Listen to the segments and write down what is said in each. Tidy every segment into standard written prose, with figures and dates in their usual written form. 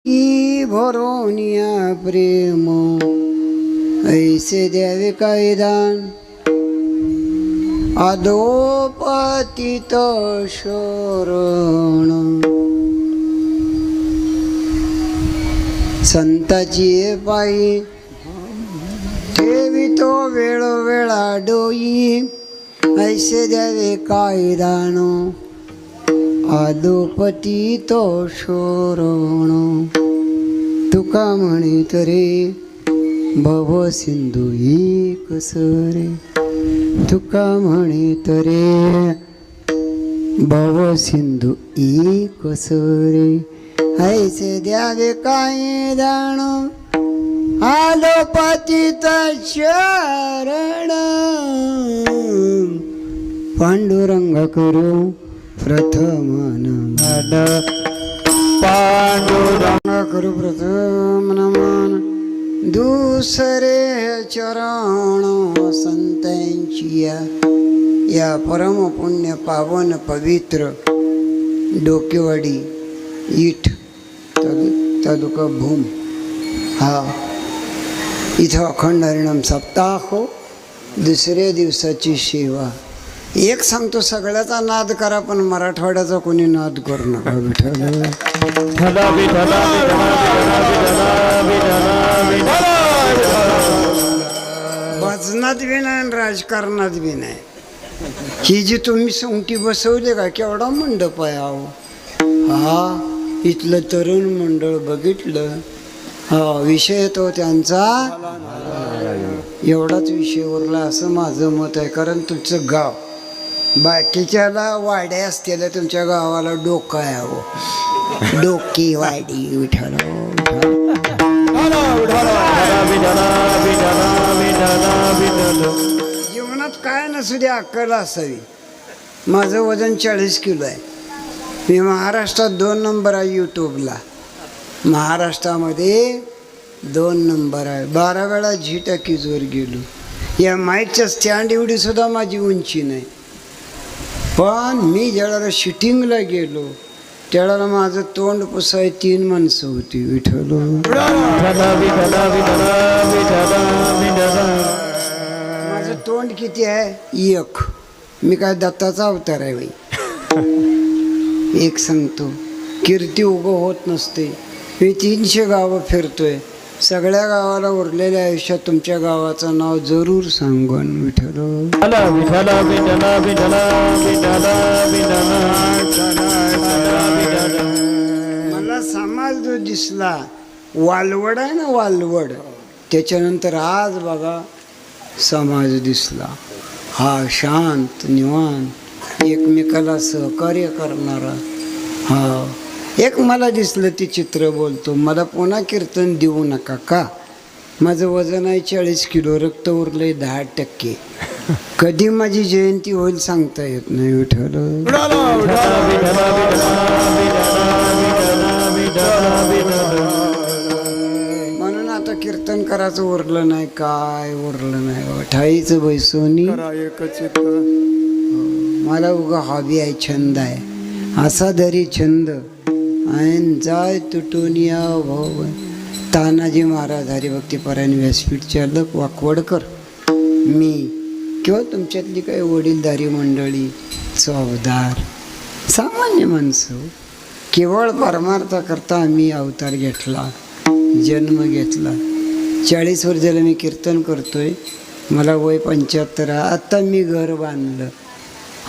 की भरोनिया प्रेम ऐसे द्यावे कायदान अधोपतित शरण संताची पायी ठेवितो वेळोवेळा डोई ऐसे द्यावे कायदान अधोपतित शरण तुका म्हणित रे भव सिंधू एक सरे तुका म्हणित रे भव सिंधू एक सरे ऐसे द्यावे काय दाण अधोपतित शरण पांडुरंग करू प्रथम पांडुरंग करू प्रथम नमन दुसरे चरण संतांची या परम पुण्य पावन पवित्र डोकेवाडी इठ तालुका भूम हा इथं अखंड हरिनाम सप्ताह हो दुसऱ्या दिवसाची सेवा. एक सांगतो सगळ्याचा नाद करा पण मराठवाड्याचा कोणी नाद करू नका. विठ्ठल भजनात बी नाही आणि राजकारणात बी नाही. ही जी तुम्ही सोंगटी बसवली का केवढा मंडप आहे अहो. हा इथलं तरुण मंडळ बघितलं हा विषय तो त्यांचा एवढाच विषय उरला असं माझं मत आहे. कारण तुमचं गाव बाकीच्याला वाड्या असलेल्या तुमच्या गावाला डोकं आहे अहो. डोकी वाडी विठ्ठल जीवनात काय नसू दे अक्कल असावी. माझं वजन 40 किलो आहे. मी महाराष्ट्रात 2 नंबर आहे यूट्यूबला. महाराष्ट्रामध्ये 2 नंबर आहे. 12 वेळा झी टॉकीजवर गेलो. या माईकच्या स्टँड एवढी सुद्धा माझी उंची नाही. पण मी ज्यावेळेला शूटिंगला गेलो त्यावेळेला माझं तोंड पुसाय 3 माणसं होती. विठ्ठल माझं तोंड किती आहे? 1. मी काय दत्ताचा अवतार आहे बाई. एक सांगतो कीर्ती उगं होत नसते. मी 300 गावं फिरतोय. सगळ्या गावाला उरलेल्या आयुष्यात तुमच्या गावाचं नाव जरूर सांगून. विठ्ठल मला समाज जो दिसला वालवड आहे ना वालवड त्याच्यानंतर आज बघा समाज दिसला. हा शांत निवांत एकमेकाला सहकार्य करणारा. हा एक मला दिसलं ती चित्र बोलतो. मला पुन्हा कीर्तन देऊ नका का. माझं वजन आहे 40 किलो. रक्त उरलंय 10%. कधी माझी जयंती होईल सांगता येत नाही. विठ्ठल म्हणून आता कीर्तन करायचं उरलं नाही. काय उरलं नाही. ठाईचं बैसोनी मला उगा हॉबी आहे छंद आहे. असा दरी छंद ऐन जाय तुटून या भाऊ. तानाजी महाराज हरिभक्तीपरायण व्यासपीठ चालक वाकवडकर मी किंवा तुमच्यातली काही वडीलधारी मंडळी चौदार सामान्य माणसं केवळ परमार्थाकरता आम्ही अवतार घेतला जन्म घेतला. 40 वर्षाला मी कीर्तन करतोय. मला वय 75 आहे. आता मी घर बांधलं.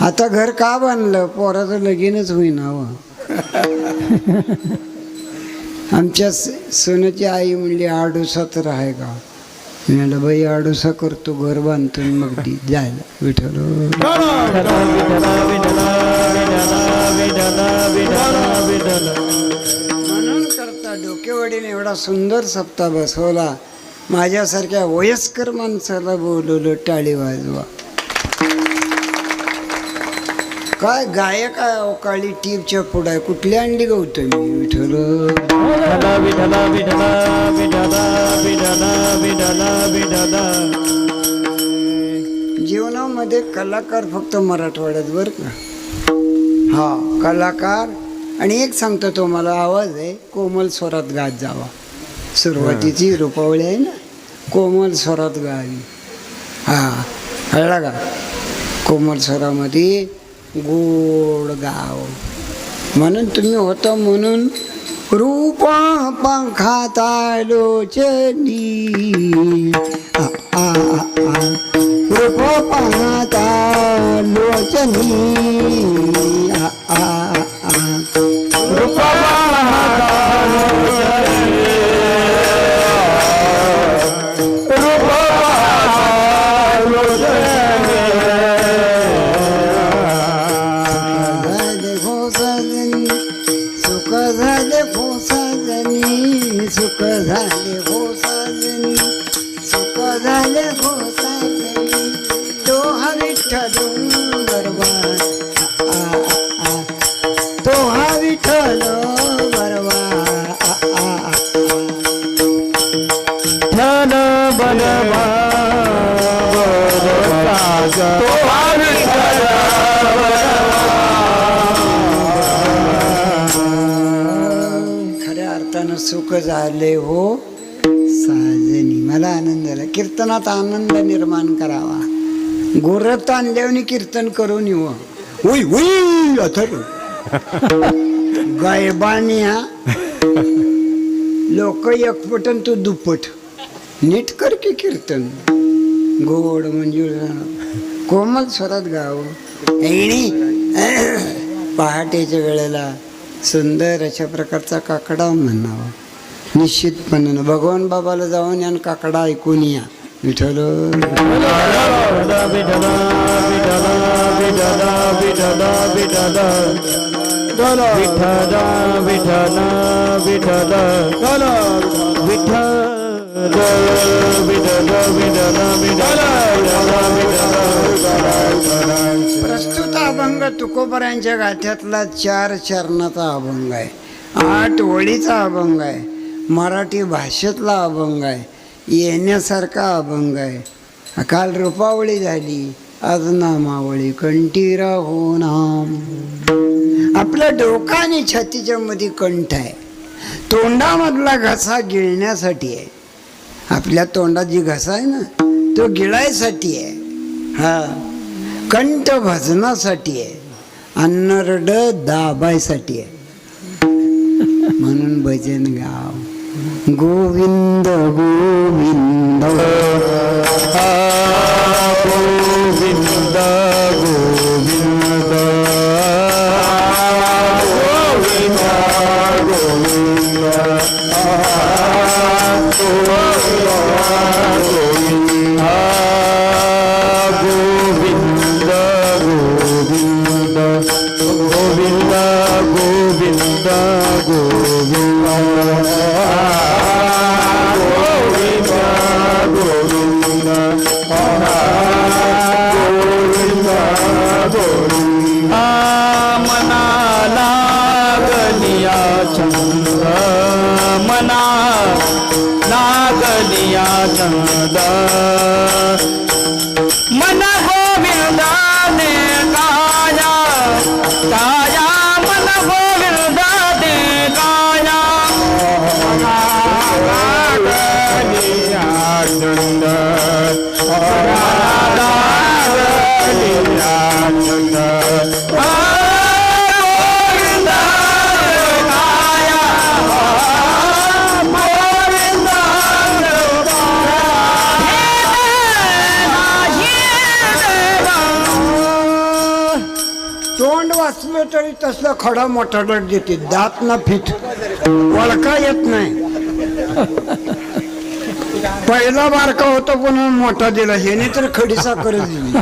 आता घर का बांधलं? पोराचं लगीनच होईना व. आमच्या सोनाची आई म्हणली 8 तर आहे का. मी म्हणलं बाई 8 करतो घर बांधतो मग दी जायला. विठ्ठल म्हणून करता डोकेवाडीने एवढा सुंदर सप्ताह बसवला. माझ्यासारख्या वयस्कर माणसाला बोलवलं टाळी वाजवा. काय गायक आहे अवकाळी टीपच्या पुढे कुठली अंडी गवतोय मी. विठ्ठल जीवनामध्ये कलाकार फक्त मराठवाड्यात बरं का. हा कलाकार आणि एक सांगतो तुम्हाला, आवाज आहे कोमल स्वरात गात जावा. सुरुवातीची रूपावळी आहे ना, कोमल स्वरात गावी. हा कळला का? कोमल स्वरामध्ये गोड गाव. म्हणून तुम्ही होता म्हणून रूपा पंखाता लोचनी, रूपा पंखाता लोचनी, रूपा सुख झाले हो साजनी, सुख झाले हो साजनी, तो हा विठ्ठल बरवा, तो हा विठ्ठल बरवा, ठन बनवा तो हा विठ्ठल सुख झाले हो साजनी. मला आनंद झाला. कीर्तनात आनंद निर्माण करावा. गोरत आणल्याने कीर्तन करून येऊ. उई उई अथर गायबानिया लोक एकपटन तू दुप्पट. नीट कर की कीर्तन. गोड मंजूर कोमल स्वरात गाव. पहाटेच्या वेळेला सुंदर अशा प्रकारचा काकडा म्हणावा. निश्चितपणे भगवान बाबाला जाऊन या काकडा ऐकून या. विठ्ठल प्रस्तुत अभंग तुकोबरांच्या गाथ्यातला 4 चरणाचा अभंग आहे. 8 ओळीचा अभंग आहे. मराठी भाषेतला अभंग आहे. येण्यासारखा अभंग आहे. काल रूपावळी झाली, आज नामावळी. कंठीरा हो नाम. आपल्या डोका आणि छातीच्या मध्ये कंठ आहे. तोंडामधला घसा गिळण्यासाठी आहे. आपल्या तोंडात जी घसा आहे ना, तो गिळायसाठी आहे. हा कंठ भजनासाठी आहे. अन्नरड दाबायसाठी आहे. म्हणून भजन गाव. गोविंद गोविंद गोविंद गोविंद मन गोविंदाने काया काया मन गोविंदाने काया तोंड वाचलं तरी तसलं खडा मोठा देते. दात ना फिट वळका येत नाही. पहिला बारका होता पण मोठा दिला. ह्याने तर खडी साखर दिली.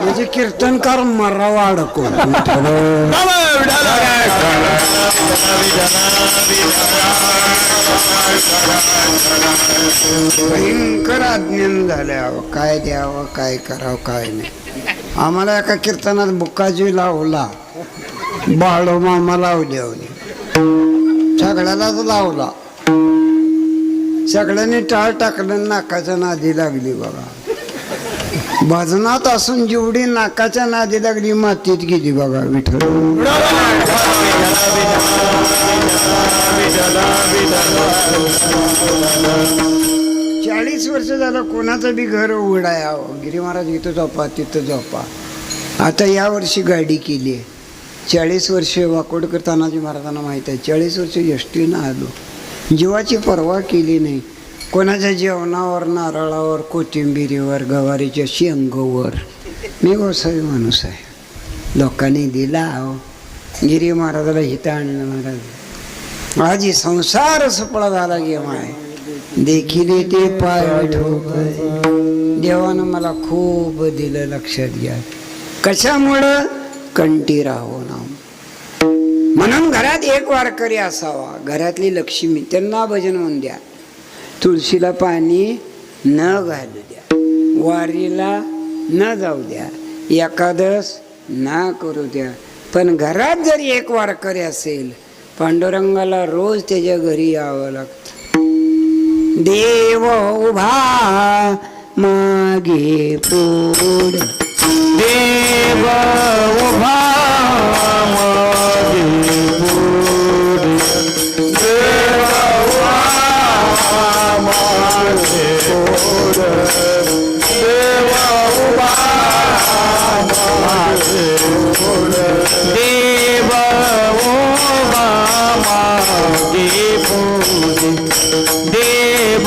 म्हणजे कीर्तनकार मरावा अडको. भयंकर अज्ञान झाल्या. काय द्यावं, काय करावं, काय नाही. आम्हाला एका कीर्तनात बुक्काजी लावला. बाळो मामा लावली. सगळ्यालाच लावला. सगळ्यांनी टाळ टाकलं. नाकाच्या नादी लागली बघा. भजनात असून जेवढी नाकाच्या नादी लागली मातीत गेली बघा. विठ्ठल विठ्ठल 40 वर्ष झालं कोणाचं बी घर उघडा यावं, गिरी महाराज इथं झोपा तिथं झोपा. आता या वर्षी गाडी केली आहे. 40 वर्ष वाकोडकर तानाजी महाराजांना माहीत आहे, 40 वर्ष एसटीनं आलो, जीवाची पर्वा केली नाही. कोणाच्या जेवणावर, नारळावर, कोथिंबिरीवर, गवारीच्या शेंगवर. मी गोसावी माणूस आहे, लोकांनी दिला हो. गिरी महाराजाला हित आणलं महाराज. आज ही संसार सुपळा झाला गे माय, देखील ते पाय ठोक. देवानं मला खूप दिलं, लक्षात घ्या. कशामुळं? कंठी राहो नाम. म्हणून घरात एक वारकरी असावा, घरातली लक्ष्मी. त्यांना भजन म्हणून द्या, तुळशीला पाणी न घालू द्या, वारीला न जाऊ द्या, एकादश ना करू द्या. पण घरात जरी एक वारकरी असेल, पांडुरंगाला रोज त्याच्या घरी यावं लागतं. देव उभा मागे पुढे, देव उभा मागे पुढे, देव उभा मागे पुढे, देव उभा मागे पुढे, देव उभा मागे पुढे, देव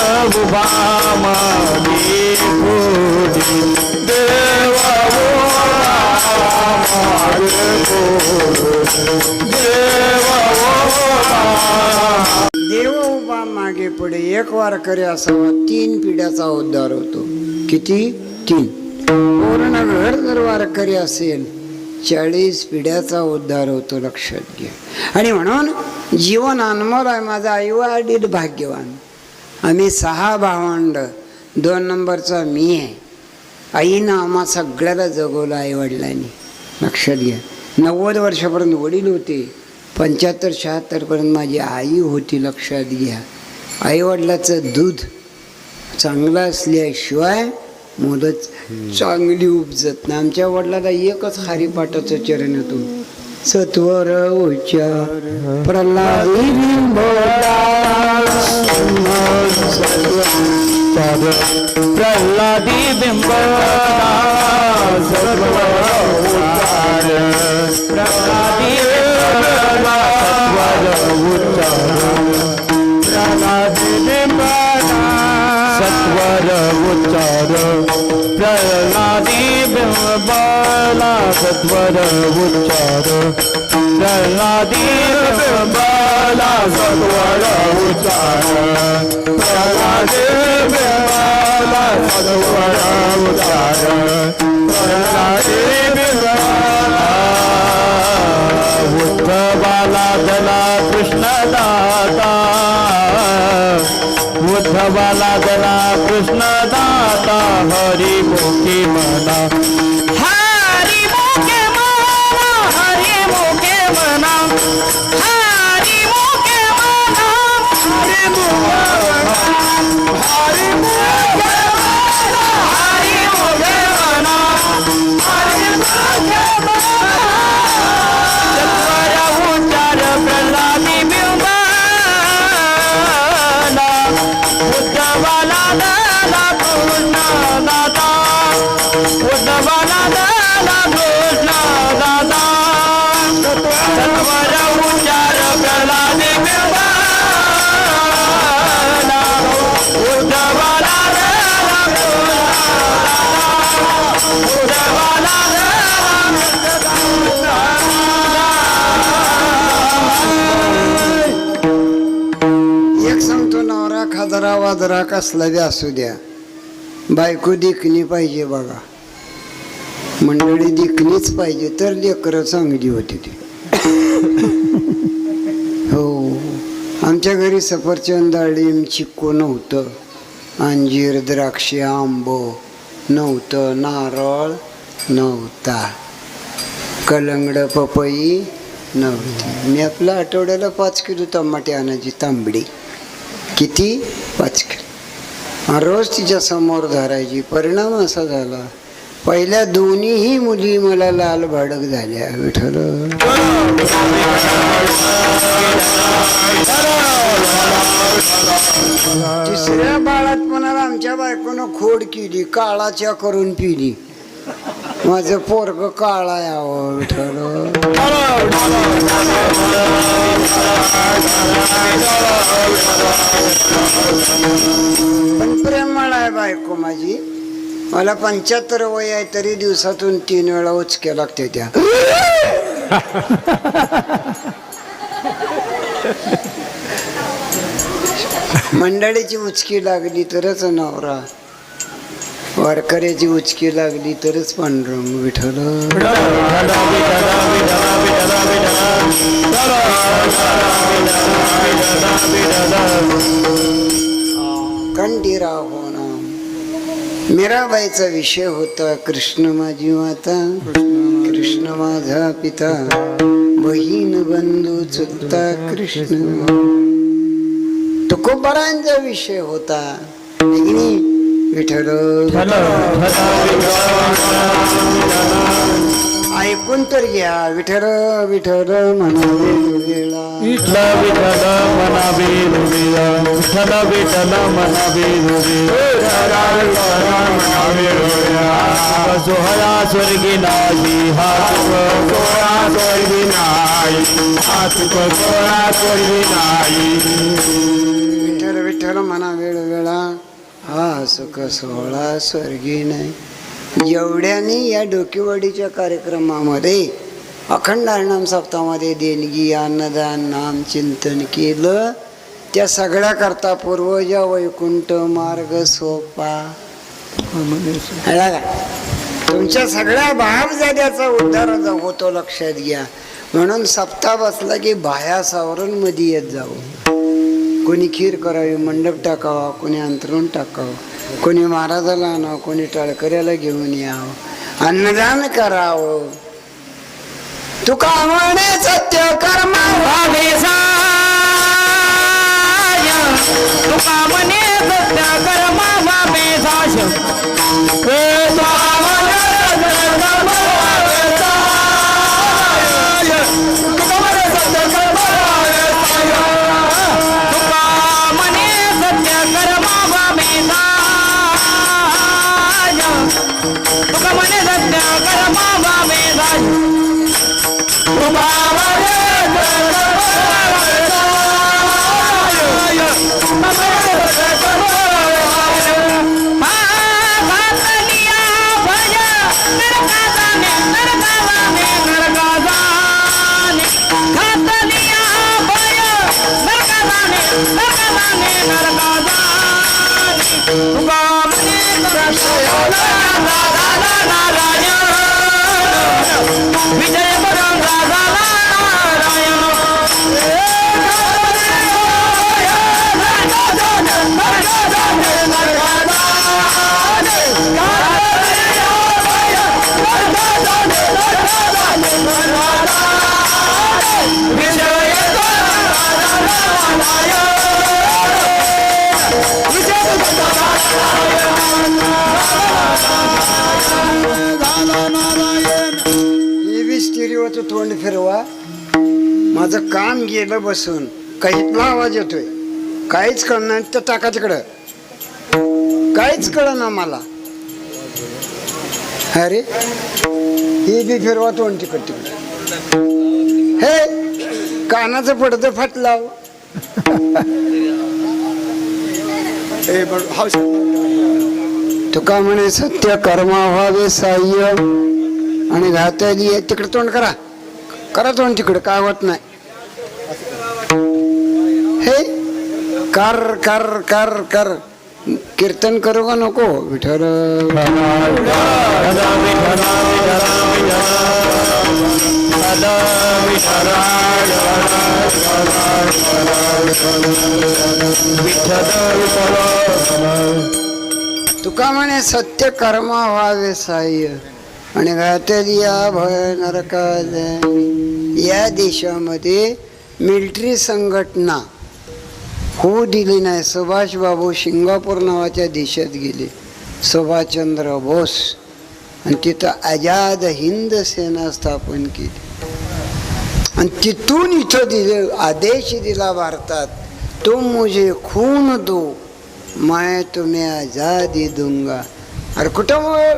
उभा मागे पुढे, देव उभा मागे पुढे. एक वारकरी असावा, 3 पिढ्याचा उद्धार होतो. किती? 3. पूर्ण घर जर वारकरी असेल, 40 पिढ्याचा उद्धार होतो, लक्षात घ्या. आणि म्हणून जीवन अनमोल आहे. माझा आईवडील भाग्यवान. आम्ही 6 भावंड, 2 नंबरचा मी आहे. आईनं आम्हा सगळ्याला जगवलं आईवडिलांनी, लक्षात घ्या. 90 वर्षापर्यंत वडील होते, 75-76 पर्यंत माझी आई होती, लक्षात घ्या. आईवडिलाचं दूध चांगलं असल्याशिवाय मुदत चांगली उपजत नाही. आमच्या वडिलाला एकच हरिपाठाचं चरण येतो, सत्वर उच्चार प्रल्हादी बिंबला, प्रल्हादी बिंबला, सत्वर उच्चार, प्रल्हादी बिंबला, सत्वर उच्चार, प्रल्हादी बिंबला, सत्वर उच्चार, प्रल्हादी बिंबला, सत्वर उच्चार, प्रल्हादी बिंबला, सत्वर उच्चार, प्रल्हादी बिंबला. उद्धवाला दला कृष्ण दाता, उद्धवाला दला कृष्ण दाता, हरी मुखी मना, हरी मुखे मना, हरी मुखे मना, हरी मुखे मना, हरी मुखे मना, हरी मुखे मना, हरी मुखे मना, हरी मुखे मना. सत्वर उच्चार प्रल्हादी बिंबला, उद्धवाला दला कृष्ण दाता, उद्धवाला दला कृष्ण दाता. सत्वर उच्चार प्रल्हादी बिंबला, उद्धवाला दला कृष्ण दाता, उद्धवाला एक सांगतो, नवरा खाजरा वाजरा कसला बी असू द्या, बायको देखणी पाहिजे बघा. मंडळी देखणीच पाहिजे तर लेकरं चांगली होती ती. हो, आमच्या घरी सफरचंद, डाळिंब, चिक्कू नव्हतं, अंजीर, द्राक्षे, आंबो नव्हतं, नारळ नव्हता, कलंगड, पपई नव्हती. मी आपल्या आठवड्याला 5 किलो टमाटे आणायची, तांबडी. किती? 5 किलो. रोज तिच्या समोर धरायची. परिणाम असा झाला, पहिल्या दोन्हीही मुली मला लाल भडक झाल्या विठ्ठल. तिसऱ्या बाळातपणाला आमच्या बायकोनं खोड केली, काळाच्या करून पिली. माझं पोरग काळा यावं विठ्ठल. पण प्रेमळ आहे बायको माझी. मला 75 वय आहे तरी दिवसातून 3 वेळा उचक्या लागते त्या. मंडळीची उचकी लागली तरच नवरा, वारकऱ्याची उचकी लागली तरच पांडुरंग विठ्ठल. कंठीराव हो ना. मीराबाईचा विषय होता कृष्ण माझी माता, कृष्ण माझा पिता, बहीण बंधू चुलता कृष्ण. तुकोबारांचा विषय होता विठ्ठल. ऐकून तर घ्या विठ्ठल विठ्ठल म्हणावे वेळा, विठ्ठल विठ्ठल म्हणावे वेळा, विठ्ठल विठ्ठल म्हणावे वेळा. सोहळा स्वर्गी नाही हात, सोहळा स्वर्गी नाही हात, सोहळा स्वर्गी नाही. विठ्ठल विठ्ठल म्हणा वेळ वेळा, हा सुख सोहळा स्वर्गी नाही. एवढ्याने या डोकेवाडीच्या कार्यक्रमामध्ये अखंड हरिनाम सप्ताहामध्ये देणगी, अन्नदान, नाम चिंतन केलं. त्या सगळ्या करता पूर्वजा वैकुंठ मार्ग सोपा. तुमच्या सगळ्या भावजाद्याचा उद्धार होतो लक्षात घ्या. म्हणून सप्ताह बसला की बाह्या सावरून मध्ये येत जाऊ. कोणी खीर करावी, मंडप टाकावा, कोणी अंतरून टाकावं, कोणी महाराजाला आणावं, कोणी टाळकऱ्याला घेऊन यावं, अन्नदान करावं. तुका म्हणे सत्य कर्म भावे साय, तुका म्हणे सत्य कर्म भावे साय. तोंड फिरवा. माझं काम गेलं बसून. काहीतला आवाज येतोय, काहीच कळणार. तर टाका तिकडं, काहीच कळ ना मला. अरे हे बी फिरवा तोंड तिकड तिकड. हे कानाचं पडतं फाटलाव. तुका म्हणे सत्य कर्मा व्हावे साह्य, आणि घातली तिकडे तोंड करा, करा तोंड तिकडे, काय होत नाही. हे कर कर कर कर कीर्तन करू का नको विठ्ठल. तुका म्हणे सत्य कर्मा व्हावे साह्य, आणि घातलिया भय नरका. या देशामध्ये मिलिटरी संघटना होऊ दिली नाही. सुभाष बाबू सिंगापूर नावाच्या देशात गेले. सुभाषचंद्र बोस आणि तिथं आझाद हिंद सेना स्थापन केली आणि तिथून इथं दिले आदेश दिला भारतात, तुम मुझे खून दो मैं तुम्हें आजादी दूंगा. अरे कुठं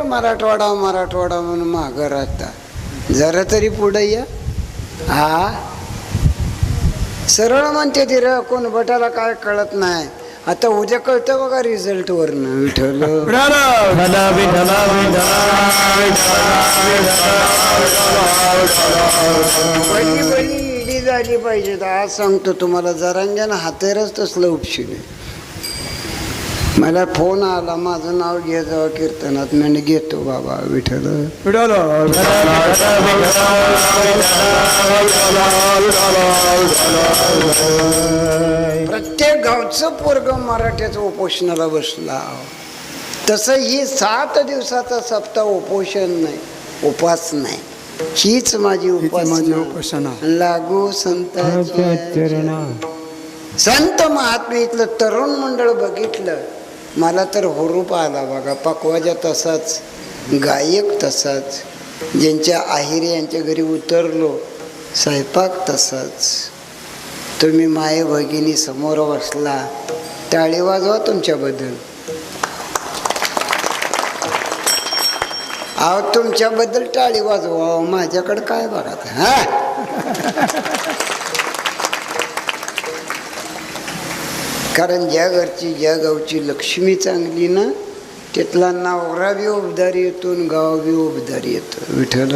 मराठवाडा मराठवाडा म्हणून मागं राहता, जरा तरी पुढे या. हा सरळ म्हणते ती र, कोण बटाला काय कळत नाही. आता उद्या कळतं बघा रिझल्ट वरनं. विठ्ठल पहिली ईडी झाली पाहिजे. आज सांगतो तुम्हाला, जरांग्यानं हातेरच तसलं उपशील. मला फोन आला, माझं नाव घे जावं कीर्तनात. मी घेतो बाबा. विठ्ठल प्रत्येक गावचं पोरग मराठ्याचं उपोषणाला बसला. तसं ही 7 दिवसाचा सप्ताह उपोषण नाही, उपास नाही. हीच माझी उपासना लागू संतांच्या चरणा. संत महात्मे इथलं तरुण मंडळ बघितलं, मला तर हुरूप आला बघा. पकवाजा तसाच, गायक तसाच, ज्यांच्या आहिरे यांच्या घरी उतरलो स्वयंपाक तसाच. तुम्ही माये भगिनी समोर बसला, टाळी वाजवा तुमच्याबद्दल. अहो तुमच्याबद्दल टाळी वाजवा, माझ्याकडे काय बघा. हा कारण ज्या घरची ज्या गावची लक्ष्मी चांगली ना, तिथला नवरा बी उबदारी येतो, गाव बी उबदारी येतो. विठ्ठल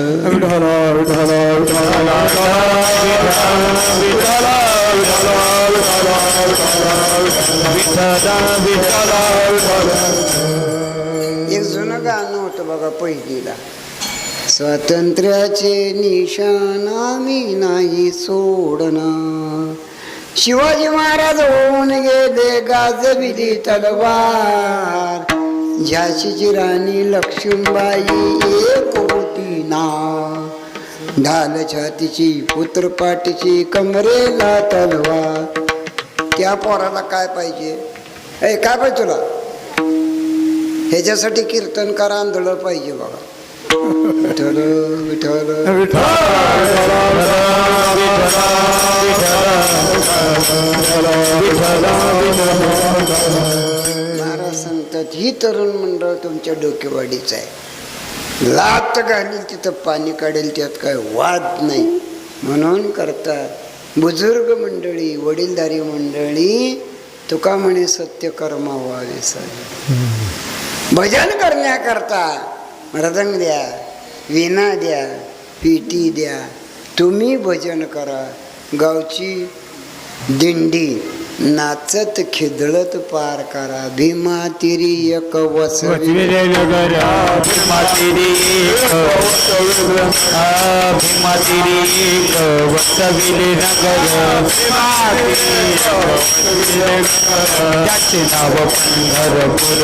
एक जुनं गाणं होतं बघा पहिलीला. स्वातंत्र्याचे निशाण आम्ही नाही सोडणार, शिवाजी महाराज होऊन गेले गाजविली तलवार, झाशीची राणी लक्ष्मीबाई एक होती ना, ढाल छातीची पुत्रपाटीची कमरेला तलवार. त्या पोराला काय पाहिजे? काय पाहिजे तुला? ह्याच्यासाठी कीर्तनकार आंधळ पाहिजे बघा. विठ्ठल विठ्ठल महाराज सांगतात, ही तरुण मंडळ तुमच्या डोकेवाडीच आहे. लात घालील तिथं पाणी काढेल, त्यात काय वाद नाही. म्हणून करतात बुजुर्ग मंडळी, वडीलधारी मंडळी. तुका म्हणे सत्य कर्मा व्हावे सारे. भजन करण्याकरता मृदंग द्या, वीणा द्या, पेटी द्या, तुम्ही भजन करा. गावची दिंडी नाचत खिदळत पार करा. भीमा तिरी एक वसविले नगर, भीमा तिरी एक वसविले नगर, त्याचे नाव पंढरपूर,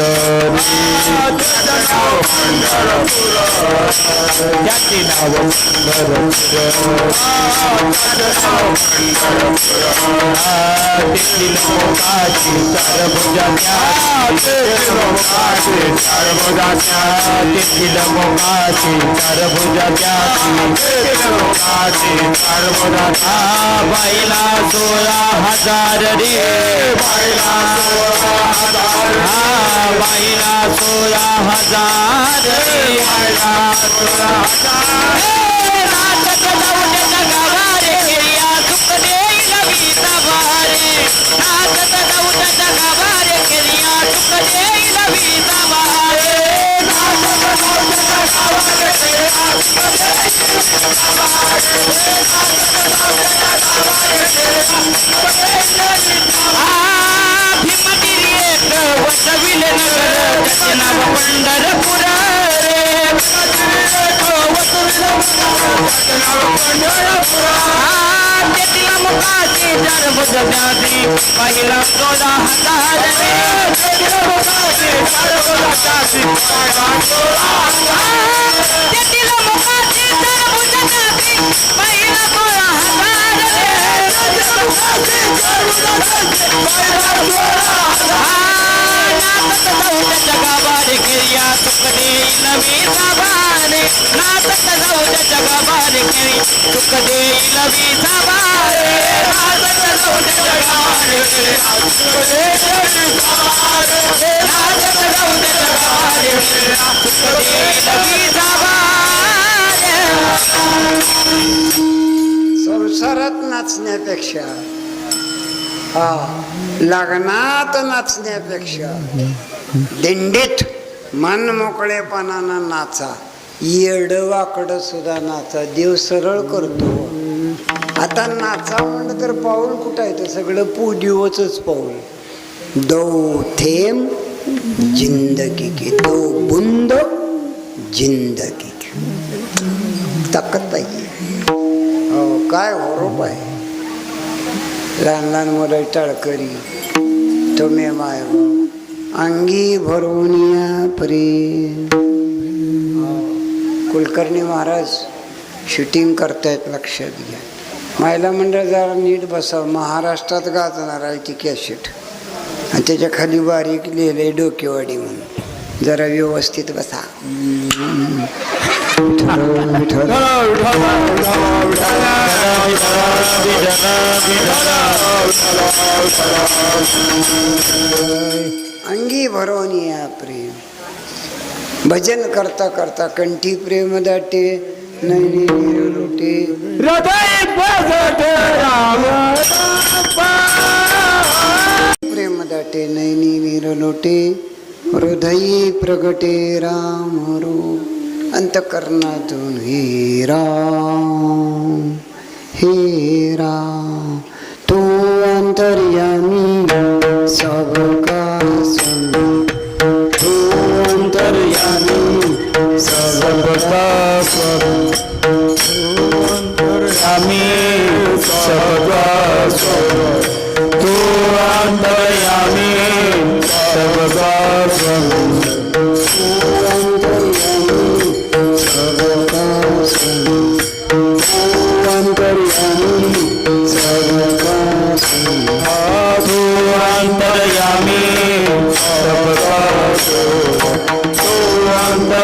त्याचे नाव तेथील मोकाची चारभुजाच्या, तेथील मोकाची चारभुजाच्या, बाईला 16,000 रे, बाईला 16,000 रे, बाईला 16,000. पंढरपूर तेथील मुखाची चारभुजाची, पहिला 16,000 रे, तेथील मुखाची चारभुजाची, तेथील मुखाची चारभुजाची, पहिला 16,000 रे, तेथील मुखाची चारभुजाची, पहिला 16,000. नाचत जाऊ जगाबारी, गिर्या तुकडे नवी साबार. नाचत जाऊ दे जगभर खेळी सुख देईल विसावारे नाचत जाऊ दे जगभर खेळी सुख देईल विसावारे नाचत जाऊ दे जगभर खेळी सुख देईल विसावारे संसारात नाचण्यापेक्षा लग्नात नाचण्यापेक्षा दिंडीत मन मोकळेपणानं नाचा, येडवाकडं सुद्धा नाचा, देव सरळ करतो. आता नाचा म्हणलं तर पाऊल कुठं आहे? तर सगळं पुदिवच पाऊल. दो थेंब जिंदगी की, दो बुंद जिंदगी की. ताकद पाहिजे. हो, काय होरोप आहे. लहान लहान मुलं टाळकरी तुम्ही माय अंगी भरून या प्रेम. कुलकर्णी महाराज शूटिंग करतायत, लक्षात घ्या. महिला मंडळ जरा नीट बसाव. महाराष्ट्रात गाजणार आहे ती कॅसेट आणि त्याच्या खाली बारीक लिहिलंय डोकेवाडी म्हणून. जरा व्यवस्थित बसा. अंगी भरून या प्रेम. भजन करता करता कंठी प्रेम दाटे, नैनी लोटे हृदय बसते राम प्रेम दाटे, नैनी नीर लोटे हृदयी प्रगटे राम रूप. अंतकरणातून हे राम हे राम. तू अंतर्यामी सबका स्वामी, तू अंतर्यामी सबका स्वामी, तू अंतर्यामी सबका स्वामी, तू अंतर्यामी सबका स्वामी, तू अंतर्यामी सबका स्वामी, तू अंतर्यामी सबका स्वामी. तू अंतर्यामी सबका स्वामी, तू अंतर्यामी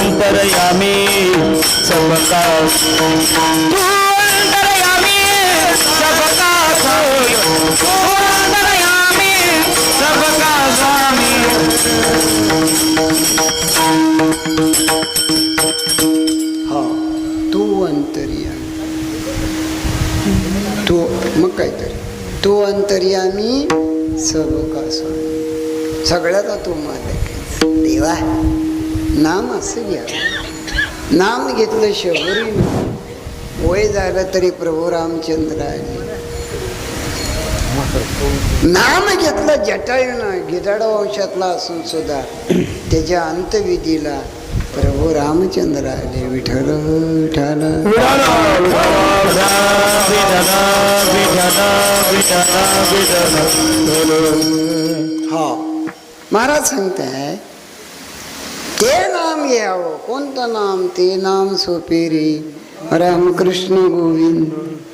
अंतर्यामी सबका, तू अंतर्यामी सबका स्वामी, तू अंतर्यामी सबका स्वामी. हा, तू अंतर्यामी. तू मग काहीतरी तू अंतर्यामी सबका स्वामी. सगळ्याचा तू मालक आहे. देवा नाम असं घ्या. नाम घेतलं शबरी वय झालं तरी प्रभू रामचंद्र आले. नाम घेतलं जटायूनं, गिधाड वंशातला असून सुद्धा त्याच्या अंतविधीला प्रभू रामचंद्र आले. विठ्ठल विठ्ठल. हा, महाराज सांगताय ते नाम घ्यावं. कोणतं नाम? ते नाम सोपेरे रामकृष्ण गोविंद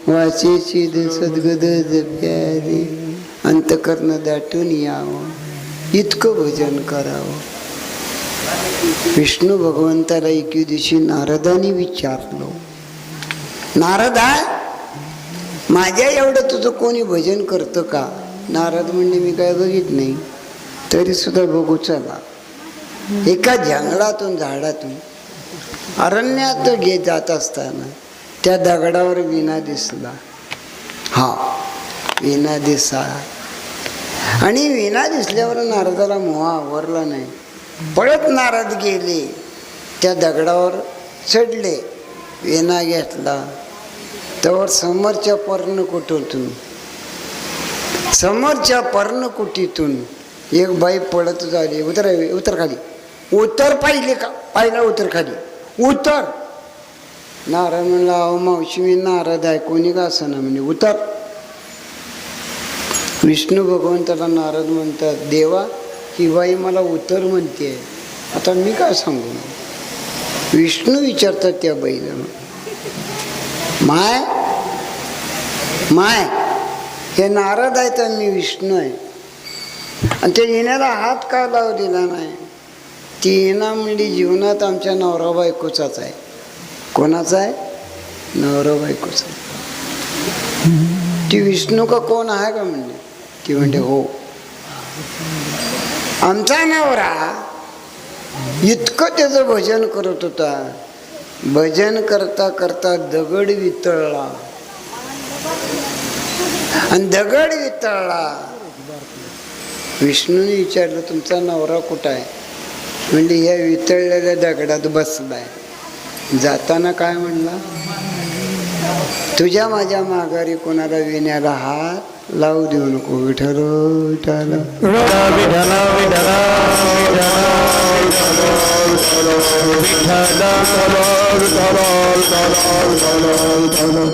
वाचे चिद सद्गद प्यारे. अंतकर्ण दाटून यावं, इतकं भजन करावं. विष्णू भगवंताला एके दिवशी नारदाने विचारलं, नारदा माझ्या एवढं तुझं कोणी भजन करतं का? नारद म्हणले मी काय बघित नाही, तरी सुद्धा बघू चला. एका जंगलातून झाडातून अरण्यात घेत जात असताना त्या दगडावर विणा दिसला. हा, विणा दिसा. आणि विणा दिसल्यावर नारदाला मोह आवरला नाही. पळत नारद गेले, त्या दगडावर चढले, विणा घेतला. त्यावर समोरच्या पर्णकुटीतून एक बाई पळत झाली. उतर खाली, उतर. पाहिले का? पाहिला उतर खाली, उतर. नारद म्हणला, अहो मावशी मी नारद आहे, कोणी का असं ना म्हणजे उतर. विष्णू भगवंताला नारद म्हणतात, देवा ही बाई मला उत्तर म्हणते. आता मी काय सांगू? विष्णू विचारतात त्या बाईला, माय माय हे नारद आहे तर मी विष्णू आहे, आणि ते येण्याला हात का लावू दिला नाही? ती येणा म्हणली जीवनात आमच्या नवरा बायकोचाच आहे. कोणाचा आहे? नवरा बायकोचा. ती विष्णू का कोण आहे का म्हणले? ती म्हणते हो. आमचा नवरा इतकं त्याचं भजन करत होता, भजन करता करता दगड वितळला, आणि दगड वितळला. विष्णूने विचारलं तुमचा नवरा कुठं आहे? म्हणजे या वितळलेल्या दगडात बसलाय. जाताना काय म्हणला? तुझ्या माझ्या माघारी कोणाला विण्याला हात लावू देऊ नको. विठ्ठल विठ्ठल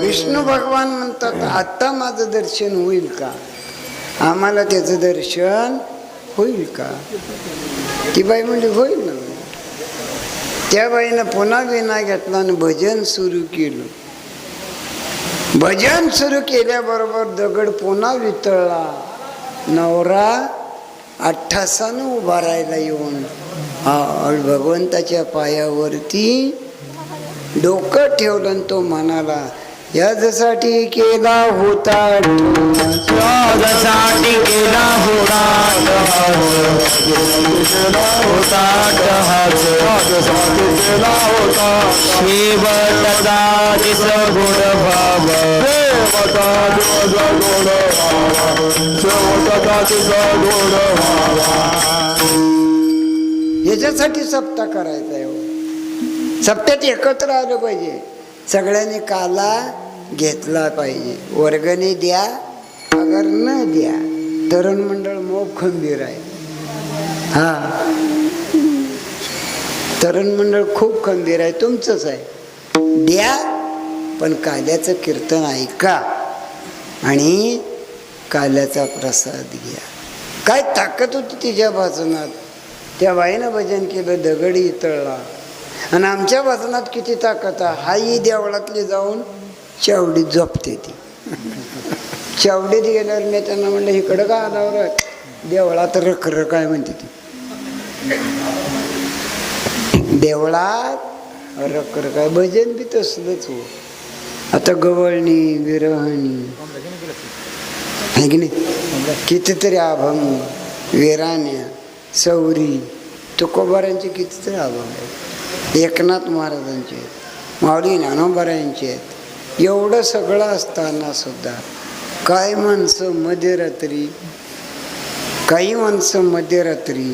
विष्णू भगवान म्हणतात आता माझं दर्शन होईल का? आम्हाला त्याचं दर्शन होईल का? ती बाई म्हणजे होईल ना. त्या बाईनं पुन्हा विना घेतला आणि भजन सुरू केलं. भजन सुरू केल्याबरोबर दगड पुन्हा वितळला. नवरा अठ्ठासानं उभा राहिला येऊन भगवंताच्या पायावरती डोकं ठेवलं आणि तो म्हणाला यासाठी केला होता, यासाठी केला होता, शेवटचा दिस गुण भाव, याच्यासाठी सप्ताह करायचा आहे. सप्त्यात एकत्र आलं पाहिजे. सगळ्यांनी काला घेतला पाहिजे. वर्गणी द्या अगर न द्या. तरुण मंडळ मोग खंबीर आहे. हा तरुण मंडळ खूप खंबीर आहे. तुमचंच आहे. द्या पण काल्याचं कीर्तन ऐका आणि काल्याचा प्रसाद घ्या. काय ताकद होती तिच्या भाजनात. त्या बाईनं भजन केलं, दगड इतळला. आणि आमच्या भजनात किती ताकद आहे. हाही देवळातली जाऊन चावडीत झोपते ती. चावडीत गेल्यावर मी त्यांना म्हणलं इकडं का आल्यावर देवळात रखर काय म्हणते ती. देवळात रखर काय. भजन बी तसलंच हो. आता गवळणी विरहणी आहे की नाही. कितीतरी अभंग, विराण्या, सौरी, तुकोबारांचे कितीतरी अभंग आहेत. एकनाथ महाराजांचे आहेत, माऊली ज्ञानोबारायांचे आहेत. एवढं सगळं असताना सुद्धा काही माणसं मध्यरात्री, काही माणसं मध्यरात्री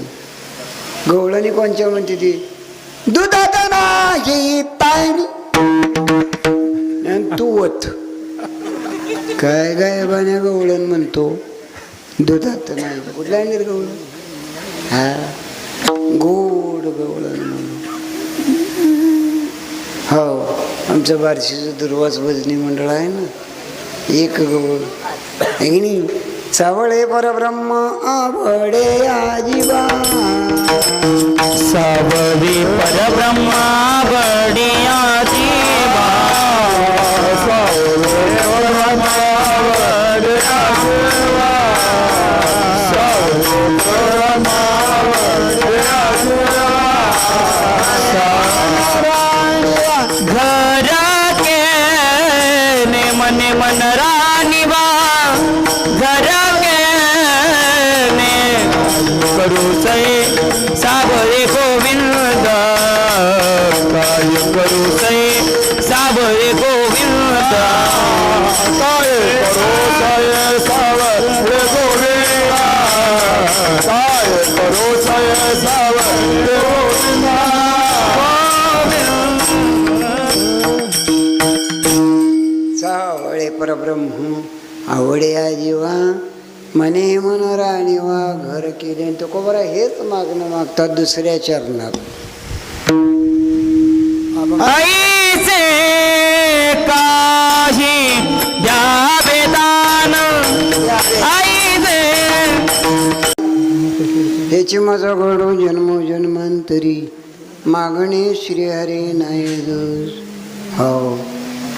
गवळणी कोणच्या म्हणते ती दुधात नाही पाणी तू वत. काय गायबाने गवळण म्हणतो दुधात नाही. कुठला आहे गवळण? हा गोड गवळण म्हणून. हो आमचं बार्शीचं दुर्वास भजनी मंडळ आहे ना. एक गवळ आहे की सावळे परब्रह्म आवडे आजीवा. सावळी परब्रह्म आवडे आजीवा. सावळे परब्रह्म आवडे आजीवा. सावळे परब्रह्म आवडे आजीवा. घर के ने मने मन रानिवा. घर के ने करू सई सावळे गोविंद. काय करू सई सावळे गोविंद. काय करू सई सावळे गोविंद. काय करू सई सावळे गोविंद. सावळे परब्रह्म आवडे आजीवा. मने मन राणीवा. घर केले तो को बरं हेच मागणं मागतात दुसऱ्या चरणात. ऐसे काही द्यावे दान. ऐसे ह्याची जन्माचा घडो जन्मो जन्मांतरी मागणे श्रीहरे नाही दोष. हो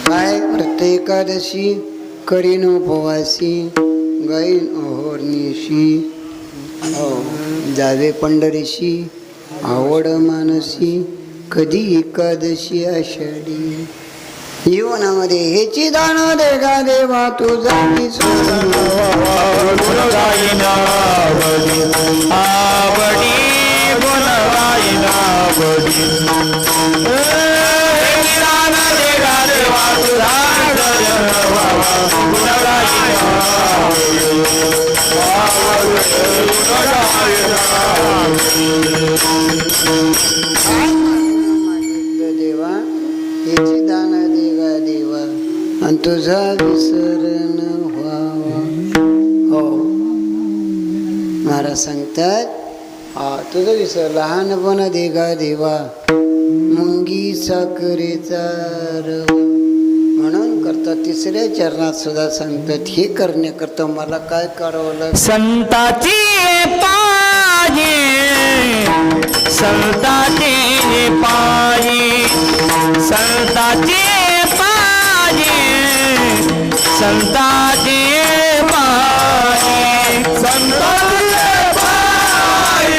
काय प्रत्येक एकादशी करीन उपवासी गाईन अहोर्निशी. हो जावे पंढरीशी आवड मानसी कधी एकादशी आषाढी. जीवनामध्ये हेची दान दे गा देवा तुझा गुणगायिना आवडी आवडी गुणगायिना आवडी. दान दे गा देवा तुझा गुणगायिना देवा हेची दान दे गा देवा आणि तुझा विसरण व्हावा. हो महाराज सांगतात तुझं विसर लहानपण दे गा देवा मुंगी साखरेचा रवा. म्हणून करता तिसऱ्या चरणात सुद्धा सांगतात हे करण्याकरता मला काय करावं लागेल. संताची पायी संताची पायी संताची पायी संताची पायी संताची पायी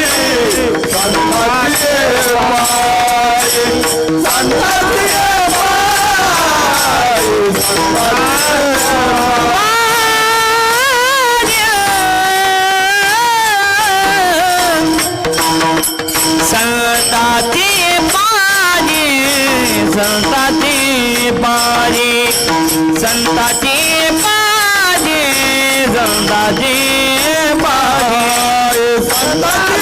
संताची पायी संताची संताची पायी संताची पायी संताची पायी संताची पायी संताची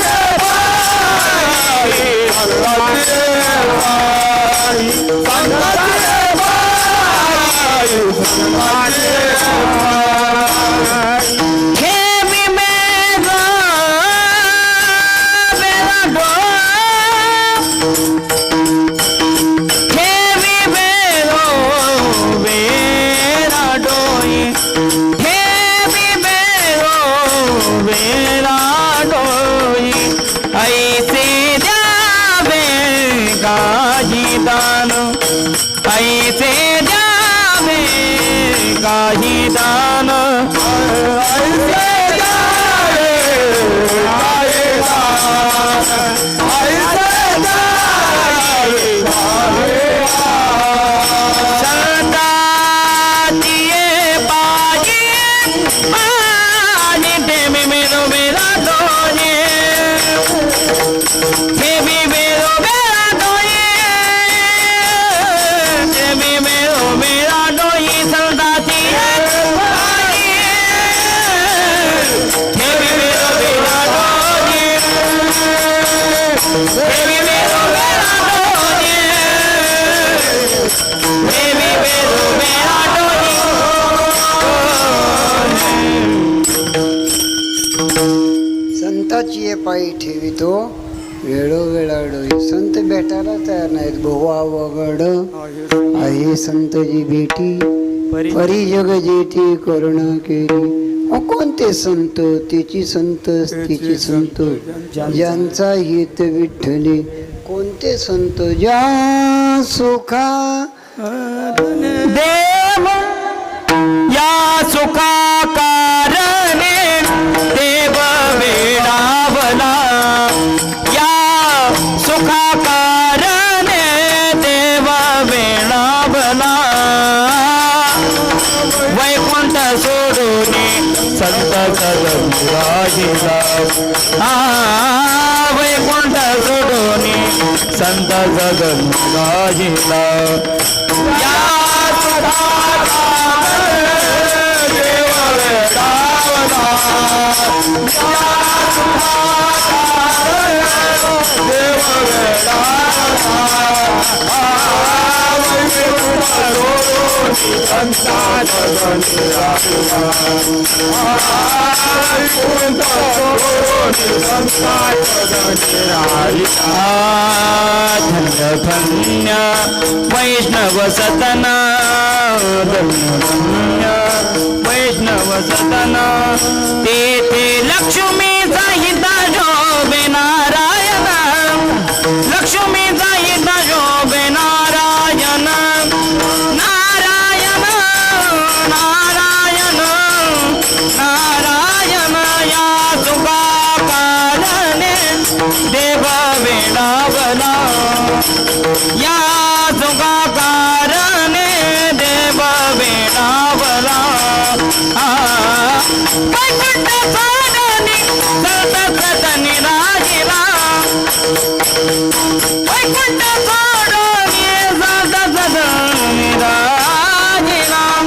ऐसे जावे काही दान ऐसे जावे काही दान ऐसे जावे काही संताची पायी आणि देवी मेरो मेरा दोये देवी मेरो मेरा दोये देवी मेरो मेरा दोये संताची पायी देवी मेरो मेरा दोये देवी मेरो मेरा दोये देवी मेरो मेरा दोये. संताची पायी ठेवितो वेळोवेळा डोई. संत भेटायला तयार नाहीत भोवा वगड आहे संतजी भेटी परी जग जेठी करुणा केली. कोणते संत तिची संत तिची संत ज्यांचा हित विठ्ठले. कोणते संत ज्या सुखा देव या सुखा कारणे देव वेडावला या सुखा कारणे देव वेडावला. वैकुंठ सोडून संत सदमुराजीला वैकुंठ सोडून संत सदमुराजीला या धन्य वैष्णव सतना धन्य वैष्णव सतना तेथे लक्ष्मी साहिता शोभेना लक्ष्मी जाईत शोभे नारायण नारायण नारायण नारायण या तुका कारणे देव वेडावला या तुका कारणे देव वेडावला वैकुंठ सोडून सतत निरागिला वैकुंठ सोडून सतत निरागिला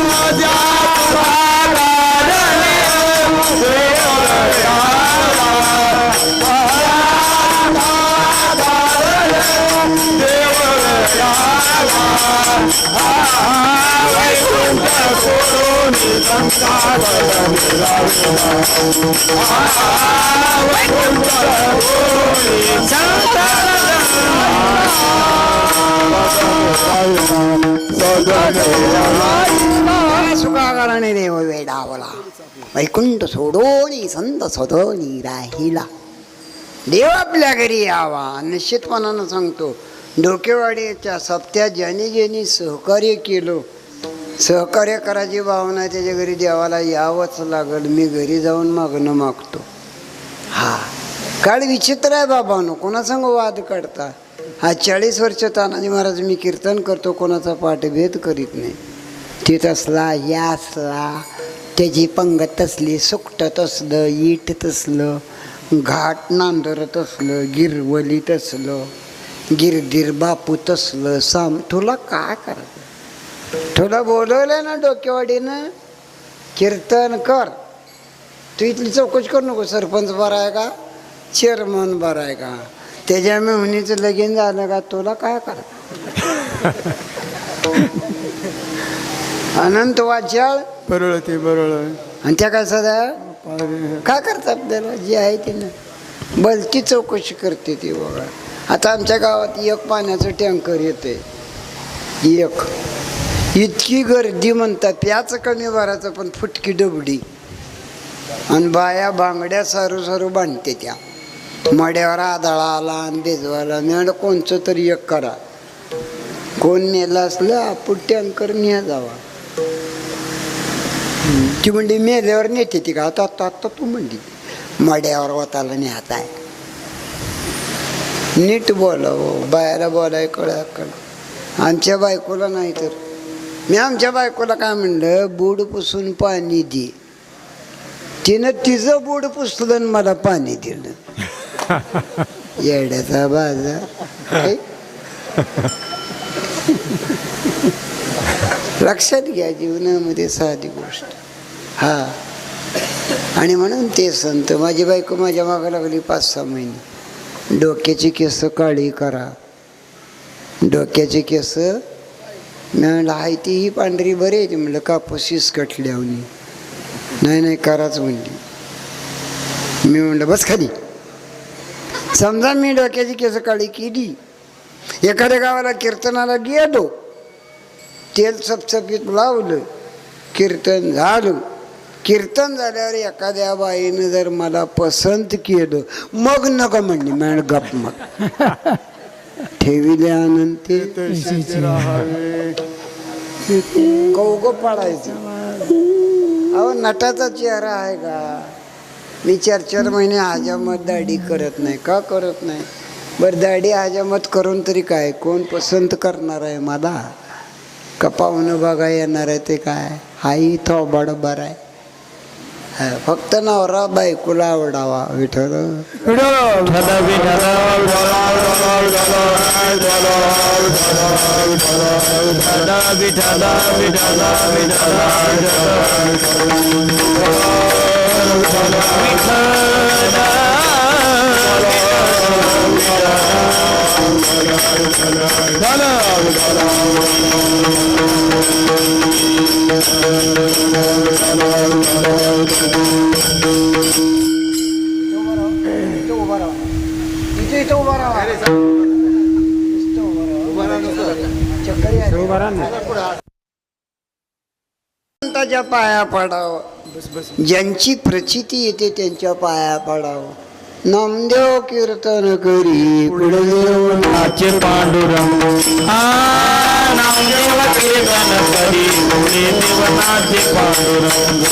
माझ्या कारणे वैकुंठ सोडून संसार वैकुंठ सुखाकारणे देव वेडावला वैकुंठ सोडोनी संत सदनी राहिला. देव आपल्या घरी यावा. निश्चितपणानं सांगतो, डोकेवाडीच्या सप्त्यात ज्याने ज्यांनी सहकार्य केलं, सहकार्य करायची भावना त्याच्या घरी देवाला यावंच लागल. मी घरी जाऊन मागणं मागतो. हा काळ विचित्र आहे बाबांनो, कोणासंग वाद काढता. हा 40 वर्ष तानाजी महाराज मी कीर्तन करतो, कोणाचा पाठभेद करीत नाही. ती तसला या असला, त्याची पंगत असली, सुकटत असलं, ईट तसलं, घाट नांदरत असलं, गिरवलीत असलं, गिरधीर बापूत असलं, तुला काय करायचं. तुला बोलवलं ना डोकेवाडीनं कीर्तन कर. तू इथली चौकशी करू नको, सरपंच बरा आहे का, चेअरमन बरा आहे का, त्याच्या मेहुणीचं लगीन झालं का, तुला काय करायचं. अनंत वाचाळ बरोळ ते बरोळ आणि त्या काय सदा काय करतात आपल्याला जे आहे ते ना भलती चौकशी करते ती बघा. आता आमच्या गावात एक पाण्याचं टँकर येते, एक इतकी गर्दी म्हणतात प्याचं कमी भरायचं पण फुटकी डबडी. आणि बाया बांगड्या सारू सारू बांधते त्या मड्यावर आदळा आला आणि भिजवायला. मी म्हणलं कोणचं तरी एक करा, कोण नेलं असलं आपण टँकर न्या जावा. ती म्हणली मेल्यावर नेते ती का, आता आता आता तू म्हणली मड्यावर वताला न्यात आहे. नीट बोलावं, बायाला बोलाय कळा कळ. आमच्या बायकोला नाही तर मी आमच्या बायकोला काय म्हणलं, बूड पुसून पाणी दे. तिनं तिचं बूड पुसलं आणि मला पाणी दिलं. येड्याचा बाजार. लक्षात घ्या, जीवनामध्ये साधी गोष्ट. हा आणि म्हणून ते संत, माझी बायको माझ्या मागं लागली 5-6 महिने. डोक्याची केस काळी करा, डोक्याची केस. मी म्हणलं हाय ती ही पांढरी बरी आहे. म्हणलं कापूस कटल्यावनी. नाही नाही कराच म्हणली. मी म्हणलं बस खाली. समजा मी डोक्याची केस काळी केली, एखाद्या गावाला कीर्तनाला गेलो, तेल सपसपीत लावलं, कीर्तन झालं. कीर्तन झाल्यावर एखाद्या बाईनं जर मला पसंत केलं, मग नका म्हणली. मॅड गप मग ठेविले आनंद ते कौग पाडायचं. अहो नटाचा चेहरा आहे का. मी 4-4 महिने हजामत दाढी करत नाही. का करत नाही बरं. दाढी हजामत करून तरी काय, कोण पसंत करणार आहे मला का पाहुणं बघा येणार आहे ते काय. हाही थोबाड बरं आहे. फक्त नवरा बायकोला आवडावा. विठ्ठल संताच्या पाया पडावं. ज्यांची प्रचिती येते त्यांच्या पाया पडावं. नामदेव कीर्तन करी पुढे देवनाचे पांडुरंग नामदेव कीर्तन करी पुढे देवनाचे पांडुरंग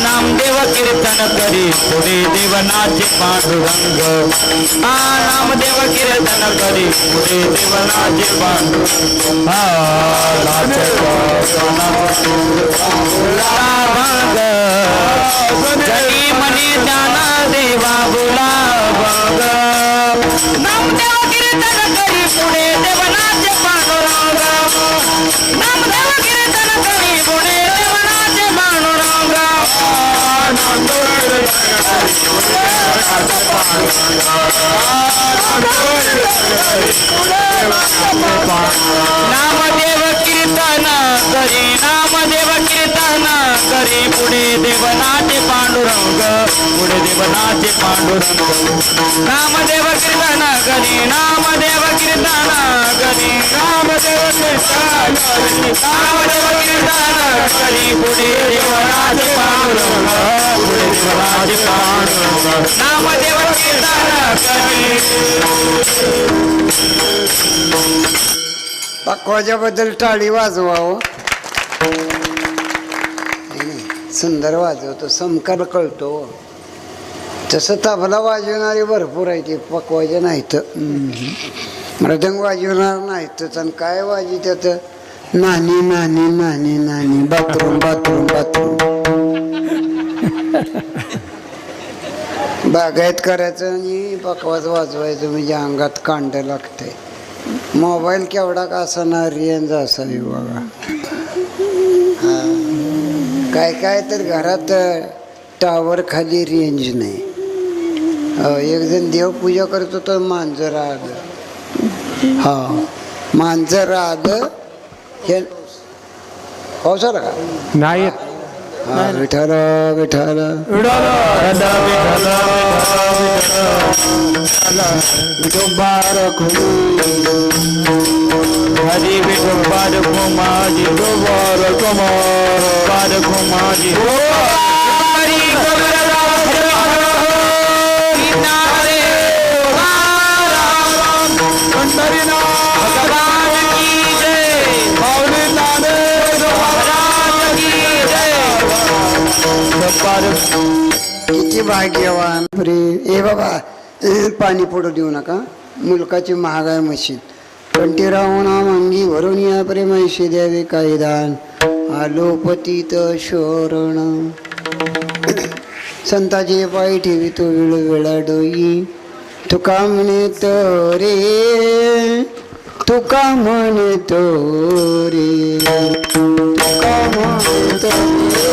नामदेव कीर्तन करी पुढे देवनाचे पांडुरंग नामदेव कीर्तन करी पुढे देवनाचे पांडुरंग जरी मने जाना देवा बोला बघ नामदेव कीर्तन करी पुढे देवनाचे पांडुरंग नामदेव कीर्तन करी पुढे देवनाचे पांडुरंग नामदेव कीर्तन करी नामदेव कीर्तन करी पुढे देवनाचे पांडुरंग पुढे देवनाचे पांडुरंग नामदेव कीर्तन करी नामदेव कीर्तन करी नामदेव कीर्तन करी पुढे देवनाचे पांडुरंग पुढे देवनाचे पांडुरंग नामदेव कीर्तन करी पक्वाच्याबद्दल टाळी वाजवा हो. सुंदर वाजवतो, समकार कळतो. तसं तबला वाजवणारे भरपूर आहे ते, पक्वाचे नाहीत. मृदंग वाजवणार नाहीत. आणि काय वाजी त्यात नानी नानी नानी नानी बाथरूम बाथरूम बाथरूम बागायत करायचं आणि पकवाज वाजवायचं म्हणजे अंगात कांड लागतंय. मोबाईल केवढा का असणार रेंज असावी बघा. काय काय तर घरात टावर खाली रेंज नाही. एक जण देवपूजा करतो तर मांजर आलं. हा मांजर आलं हे पावसाला का नाही विठाल विठाल हरी विठो बारको माझी बारको बारको माझी हरी भगवान की जय किती भाग्यवान रे. ए बाबा पाणी पडू देऊ नका. मुलकाची महागाय मशीन कंठीराव नाम अंगी भरून या प्रेमाशी द्यावे काही दान. आलो पतित शरण संताचे पाय ठेवी तो वेळ वेळा डोई. तुका म्हणे तो रे तुका म्हणे तो रे तुका म्हणे तो रे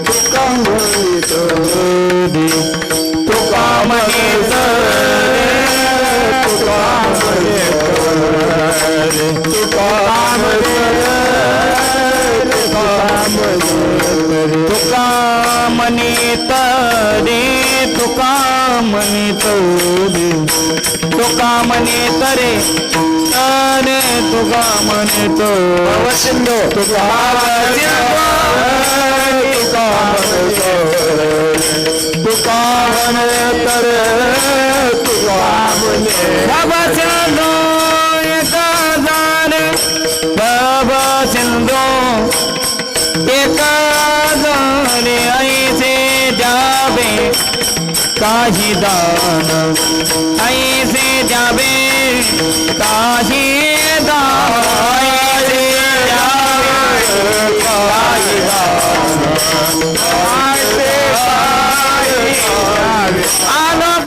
तुका म्हणे तो रे तुका म्हणे तुका म्हणित रे तुका म्हणित रे तुका म्हणित रे अरे तुका म्हणित सिंधू तुका तुका म्हणित रे तुका बाबा सिंधू एका जाणे बाबा सिंधू एका जाणे ऐसे जावे काही दान ऐसे जावे काही